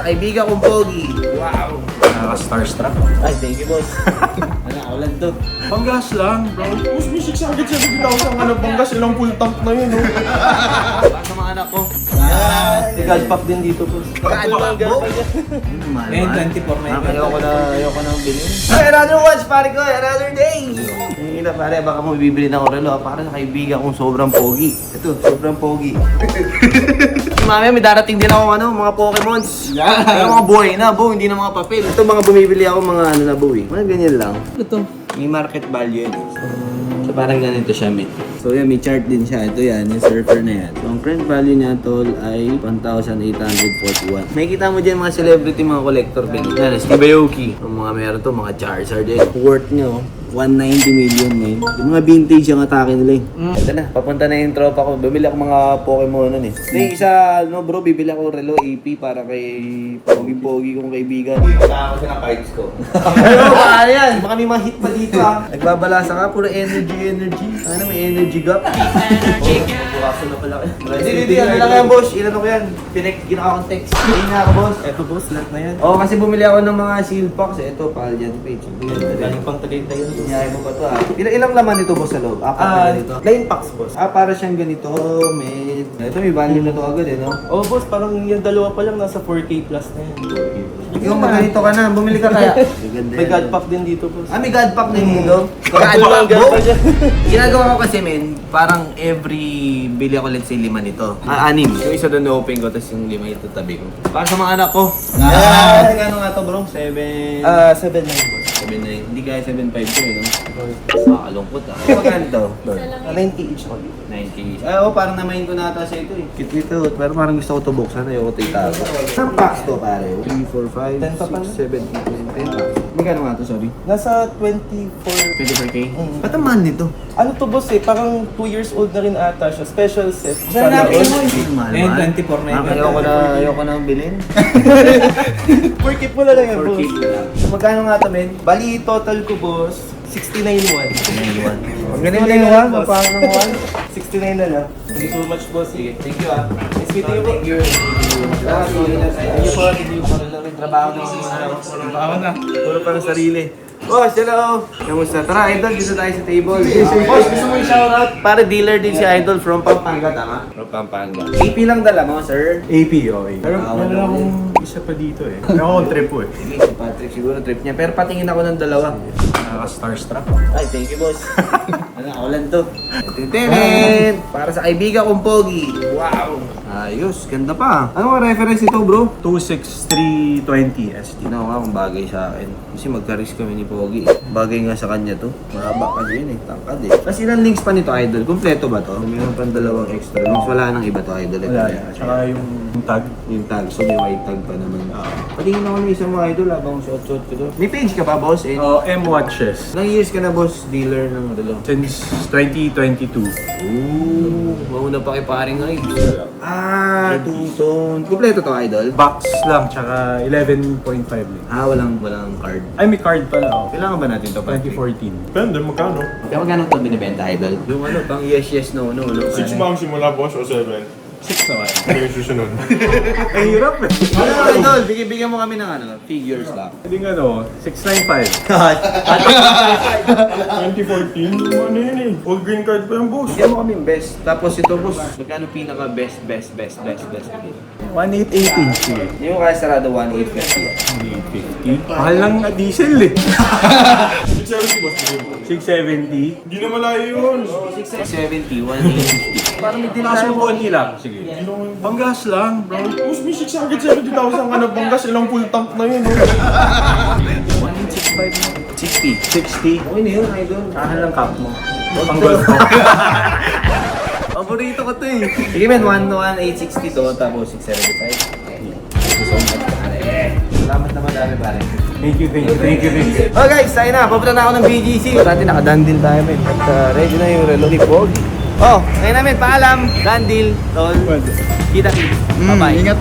sa kaibigan kong Pogi. Wow! Nakaka-starstruck. Ay, thank you, boss. Ano, ako lang to. Panggas lang, bro. Mas may 670,000 ka na panggas. Ilang full tank na yun, oh. Para sa mga anak ko. May God pack din dito, boss. Kaano po? Ngayon, 24 na yun. Ayoko na bilhin. Ay, another watch, pare ko. Another day. Yung ina, pare, baka mo bibili ng relo. Para sa kaibigan kong sobrang pogi. Ito, sobrang pogi. Mamaya may darating din ako mga Pokemons. Pero mga buhay na, bo, hindi na mga papel. Ito mga bumibili ako mga ano na, bo, eh. Mga ganyan lang. Ito, may market value yan. So parang ganito siya, mate. So yan, may chart din siya. Ito yan, yung surfer na yan. So ang current value niya, tol, ay 1,841. Makikita mo dyan mga celebrity, mga collector din. Yan, Steve Aoki. Yung mga meron to, mga Charizard din. Worth nyo, 190 million, man. Yung mga vintage yung atake nila eh. Ito na, papunta na yung tropa ko. Bumili ako mga Pokemon nun eh. Yung isa, no bro, bibili ako relo AP para kay Pogi-Pogi kong kaibigan. Saka ako sa vibes ko. Ano ba yan? Baka may mga hit pa dito ah. Nagbabalasa ka, puro energy. Ano, may energy gap. Bukaso na pala kayo. Hindi, ano lang yan, boss. Ilan ako yan? Ginawa akong text. Hindi nga ako, boss. Eto, boss, lahat na yan. Oo, kasi bumili ako ng mga seal packs. Ito, Valiant Page. Galing pang Tagaytay yun, boss. Inyay mo ba ito ah? Ilang laman ito, boss, sa loob? Apat na ganito. Line packs, boss. Para siyang ganito, may... Ito, may value na ito agad eh, no? Oh, boss, parang yung dalawa pa lang nasa 4K plus na yan. Ikaw, magganito ka na. Bumili ka kaya. May God pack din dito, boss. Ah, may God pack din dito? God pack dyan. Ginagawa ko kasi, men, parang every bili ako, let's say, 5 nito. Anim. Yung isa doon na-open ko, tapos yung 5 ito tabi ko. Para sa mga anak ko. Gano'n nga to, bro? 7... 7 na yun, boss. 7.9. Hindi kaya 7.5 ko eh, no? Nakakalungkot ah. Magkano to? 90 each ko. 90. Parang namain ko na ata sa ito eh. Cute ito. Pero parang gusto ko ito buksan. Ayoko ito itago. Saan packs to pare? 3, 4, 10 pa 5, pala. 6, 7, 8, 10 packs. Magkano nga to, sorry? Nasa 24. 24K? Ba't ang mahal nito? Ano to, boss eh? Parang 2 years old na rin ata siya. Special set. Saan natin mo? Ngayon, 24 na yun. Ayoko na bilhin. 4K mo na lang yan, boss. 4K lang. Magkano nga to, men? Bali, total ko, boss, 69.1. Ang galing mo na yung boss. Paano ng 1? 69 na lang. Thank you so much, boss. Sige, thank you ah. Nice meeting you, po. Thank you. Thank you po. Hindi ko pa rin trabaho ng trabaho na. Puro pa ng sarili. Boss, hello! Kamusta? Tara, Idol, dito tayo sa table. Boss, gusto mo i-shoutout? Para dealer din si Idol from Pampanga, tama? From Pampanga. AP lang dala mo, sir. AP, okay. Pero meron akong isa pa dito eh. Meron akong trip po eh. Sige, si Patrick, siguro trip niya. Pero patingin ako ng dalawa. Nakaka-starstruck. Ay, thank you, boss. Ano, ako lang to. Tintin! Para sa kaibigan kong Pogi. Wow! Ayos, ganda pa. Ano ang reference nito, bro? 26320 ST. Tinaw nga kung bagay sa akin. Kasi magka-risk kami ni Pogi. Bagay nga sa kanya to. Mahaba ka din eh. Tangkad eh. Tapos ilang links pa nito, Idol? Kompleto ba to? Meron pang dalawang extra links. Wala nang iba to, Idol. Wala yan. Tsaka yung tag. Yung tag. So may white tag pa naman. Patingin ako ng isang mga Idol habang suot-suot ko to. May page ka ba, boss? M-Watches. Ilang years ka na, boss, dealer ng relo? Since 2022. Ooh, mauna pa kay paring Ives. Two-tone. Kompleto to, Idol? Box lang, tsaka 11.5 lang. Walang card. Ay, may card pala ako. Kailangan ba natin to, Patrick? 2014. Depende, magkano? Kaya magkano ito binibenta, Idol? Yung ano, pang yes, no. 6 ba ang simula, boss, o 7? 6 naman. Ano yung susunod? Ang hirap eh. Ano, Idol? Bigyan mo kami ng figures lang. Hindi nga no, 695. 2014? Ano yun eh? Full green card pa yung boss. Bigyan mo kami best. Tapos ito, boss. Magkano pinaka best. 1818. Sige. Hindi mo kaya sarado 1,850. 850. Mahal lang na diesel eh. 670, boss. 670. Hindi na malayo yun. 670, 1,850. Parang may dinasubuan nila. Sige. Panggas lang, bro. Boss, may 670,000 ka na banggas. Ilang full tank na yun. 1,865. 60. 60. Okay na yun, Idol. Kahan lang cup mo. Panggol mo. Paborito ko to eh. Sige men, 1,860 to, tapos 675. Thank you so much, pare. Salamat naman dami, pare. Thank you. Oh guys, tayo na. Papunta na ako ng BGC. Dati nakadandil tayo, men. At ready na yung relo ni Pogi. Oh, ngayon namin, paalam. Dandil, tol. Kita-kita. Bye-bye. Ingat.